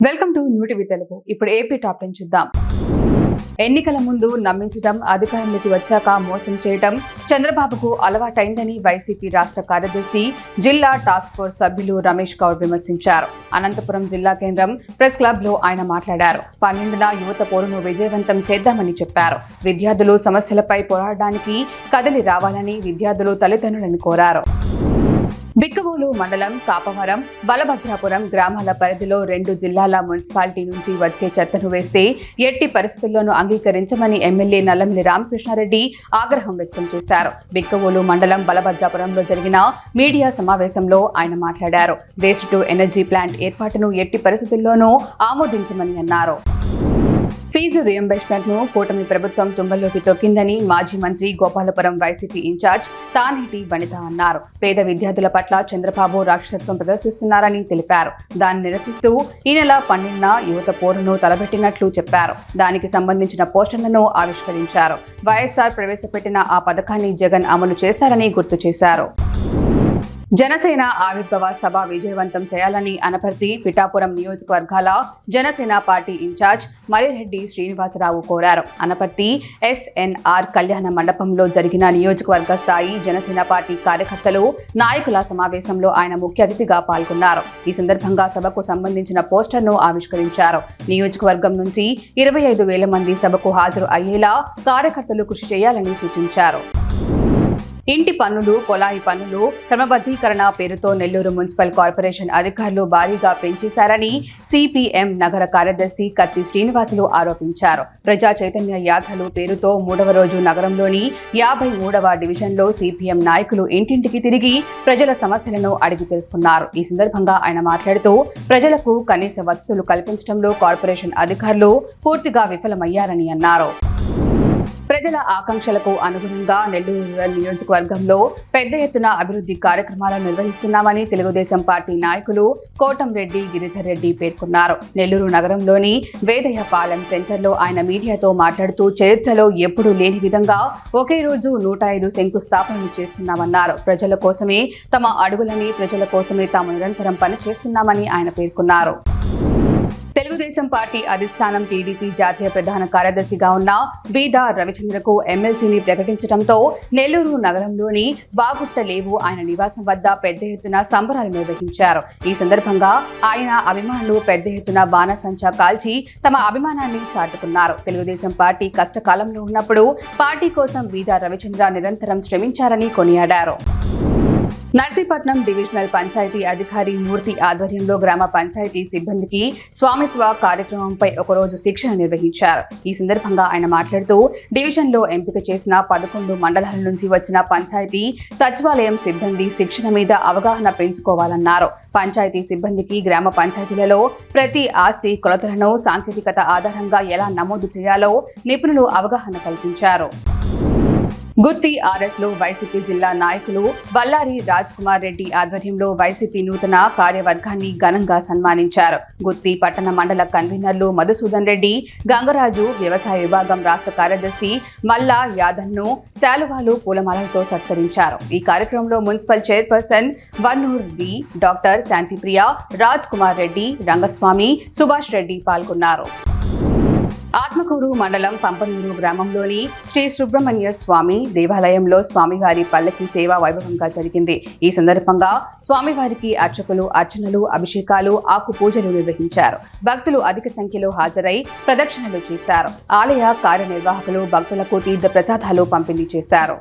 Welcome to new TV Telugu. ఇప్పుడు AP top 10 చూద్దాం. ఎన్నికల ముందు నమ్మించడం, అధికారంలోకి వచ్చాక మోసం చేయడం చంద్రబాబుకు అలవాటైందని వైసీపీ రాష్ట్ర కార్యదర్శి, జిల్లా టాస్క్ ఫోర్స్ సభ్యులు రమేష్ గౌడ్ విమర్శించారు. అనంతపురం జిల్లా కేంద్రం ప్రెస్ క్లబ్ లో ఆయన మాట్లాడారు. 12న యువత పోరును విజయవంతం చేద్దామని చెప్పారు. విద్యార్థులు సమస్యలపై పోరాడడానికి కదిలి రావాలని విద్యార్థులు తల్లిదండ్రులను కోరారు. బిక్కవోలు మండలం కాపవరం, బలభద్రాపురం గ్రామాల పరిధిలో 2 జిల్లాల మున్సిపాలిటీ నుంచి వచ్చే చెత్తను వేస్తే ఎట్టి పరిస్థితుల్లోనూ అంగీకరించమని ఎమ్మెల్యే నల్లమిల్లి రామకృష్ణారెడ్డి ఆగ్రహం వ్యక్తం చేశారు. బిక్కవోలు మండలం బలభద్రాపురంలో జరిగిన మీడియా సమావేశంలో ఆయన మాట్లాడారు. వేస్ట్ టు ఎనర్జీ ప్లాంట్ ఏర్పాటును ఎట్టి పరిస్థితుల్లోనూ ఆమోదించమని అన్నారు. ఫీజు రియంబర్స్మెంట్ ను కూటమి ప్రభుత్వం తుంగల్లోకి తొక్కిందని మాజీ మంత్రి గోపాలపురం వైసీపీ ఇన్ఛార్జ్ తానేటి వనిత అన్నారు. పేద విద్యార్థుల పట్ల చంద్రబాబు రాక్షసత్వం ప్రదర్శిస్తున్నారని తెలిపారు. దాన్ని నిరసిస్తూ ఈ నెల 12న యువత పోరును తలబెట్టినట్లు చెప్పారు. దానికి సంబంధించిన పోస్టర్లను ఆవిష్కరించారు. వైఎస్ఆర్ ప్రవేశపెట్టిన ఆ పథకాన్ని జగన్ అమలు చేస్తారని గుర్తు చేశారు. జనసేన ఆవిర్భావ సభ విజయవంతం చేయాలని అనపర్తి, పిఠాపురం నియోజకవర్గాల జనసేన పార్టీ ఇన్ఛార్జ్ మర్రిరెడ్డి శ్రీనివాసరావు కోరారు. అనపర్తి ఎస్ఎన్ఆర్ కళ్యాణ మండపంలో జరిగిన నియోజకవర్గ స్థాయి జనసేన పార్టీ కార్యకర్తలు, నాయకుల సమావేశంలో ఆయన ముఖ్య అతిథిగా పాల్గొన్నారు. ఈ సందర్భంగా సభకు సంబంధించిన పోస్టర్ను ఆవిష్కరించారు. నియోజకవర్గం నుంచి 25,000 మంది సభకు హాజరు అయ్యేలా కార్యకర్తలు కృషి చేయాలని సూచించారు. ఇంటి పన్నులు, కొలాయి పన్నులు క్రమబద్ధీకరణ పేరుతో నెల్లూరు మున్సిపల్ కార్పొరేషన్ అధికారులు భారీగా పెంచేశారని సిపిఎం నగర కార్యదర్శి కత్తి శ్రీనివాసులు ఆరోపించారు. ప్రజా చైతన్య యాత్రలు పేరుతో 3వ రోజు నగరంలోని 53వ డివిజన్లో సిపిఎం నాయకులు ఇంటింటికి తిరిగి ప్రజల సమస్యలను అడిగి తెలుసుకున్నారు. ఈ సందర్భంగా ఆయన మాట్లాడుతూ ప్రజలకు కనీస వసతులు కల్పించడంలో కార్పొరేషన్ అధికారులు పూర్తిగా విఫలమయ్యారని అన్నారు. ప్రజల ఆకాంక్షలకు అనుగుణంగా నెల్లూరు నియోజకవర్గంలో పెద్ద ఎత్తున అభివృద్ధి కార్యక్రమాలను నిర్వహిస్తున్నామని తెలుగుదేశం పార్టీ నాయకులు కోటంరెడ్డి గిరిధర్ రెడ్డి పేర్కొన్నారు. నెల్లూరు నగరంలోని వేదయ్యపాలెం సెంటర్లో ఆయన మీడియాతో మాట్లాడుతూ చరిత్రలో ఎప్పుడూ లేని విధంగా ఒకే రోజు 105 శంకుస్థాపనలు చేస్తున్నామన్నారు. ప్రజల కోసమే తమ అడుగులని, ప్రజల కోసమే తాము నిరంతరం పనిచేస్తున్నామని ఆయన పేర్కొన్నారు. తెలుగుదేశం పార్టీ అధిష్టానం టీడీపీ జాతీయ ప్రధాన కార్యదర్శిగా ఉన్న బీదా రవిచంద్రకు ఎమ్మెల్సీని ప్రకటించడంతో నెల్లూరు నగరంలోని బాగుట్టలేవు ఆయన నివాసం వద్ద పెద్ద ఎత్తున సంబరాలు నిర్వహించారు. ఈ సందర్భంగా ఆయన అభిమానులు పెద్ద ఎత్తున బాణసంచా కాల్చి తమ అభిమానాన్ని చాటుకున్నారు. తెలుగుదేశం పార్టీ కష్టకాలంలో ఉన్నప్పుడు పార్టీ కోసం బీదా రవిచంద్ర నిరంతరం శ్రమించారని కొనియాడారు. నర్సీపట్నం డివిజనల్ పంచాయతీ అధికారి మూర్తి ఆధ్వర్యంలో గ్రామ పంచాయతీ సిబ్బందికి స్వామిత్వ కార్యక్రమంపై ఒకరోజు శిక్షణ నిర్వహించారు. ఈ సందర్భంగా ఆయన మాట్లాడుతూ డివిజన్లో ఎంపిక చేసిన 11 మండలాల నుంచి వచ్చిన పంచాయతీ సచివాలయం సిబ్బంది శిక్షణ మీద అవగాహన పెంచుకోవాలన్నారు. పంచాయతీ సిబ్బందికి గ్రామ పంచాయతీలలో ప్రతి ఆస్తి కొలతలను సాంకేతికత ఆధారంగా ఎలా నమోదు చేయాలో నిపుణులు అవగాహన కల్పించారు. గుత్తి ఆర్ఎస్ లో వైసీపీ జిల్లా నాయకులు బల్లారి రాజ్ కుమార్ రెడ్డి ఆధ్వర్యంలో వైసీపీ నూతన కార్యవర్గాన్ని ఘనంగా సన్మానించారు. గుత్తి పట్టణ మండల కన్వీనర్లు మధుసూదన్ రెడ్డి, గంగరాజు, వ్యవసాయ విభాగం రాష్ట్ర కార్యదర్శి మల్లా యాదవ్ను శాలువాలు, పూలమాలలతో సత్కరించారు. ఈ కార్యక్రమంలో municipal chairperson Vannur D, doctor Shantipriya, Raj Kumar Reddy, Rangaswamy, Subhash Reddy పాల్గొన్నారు. ఆత్మకూరు మండలం పంపనూరు గ్రామంలోని శ్రీ సుబ్రహ్మణ్య స్వామి దేవాలయంలో స్వామివారి పల్లకి సేవ వైభవంగా జరిగింది. ఈ సందర్భంగా స్వామివారికి అర్చకులు అర్చనలు, అభిషేకాలు, ఆకు పూజలు నిర్వహించారు. భక్తులు అధిక సంఖ్యలో హాజరై ప్రదక్షిణలు చేశారు. ఆలయ కార్యనిర్వాహకులు భక్తులకు తీర్థ ప్రసాదాలు పంపిణీ చేశారు.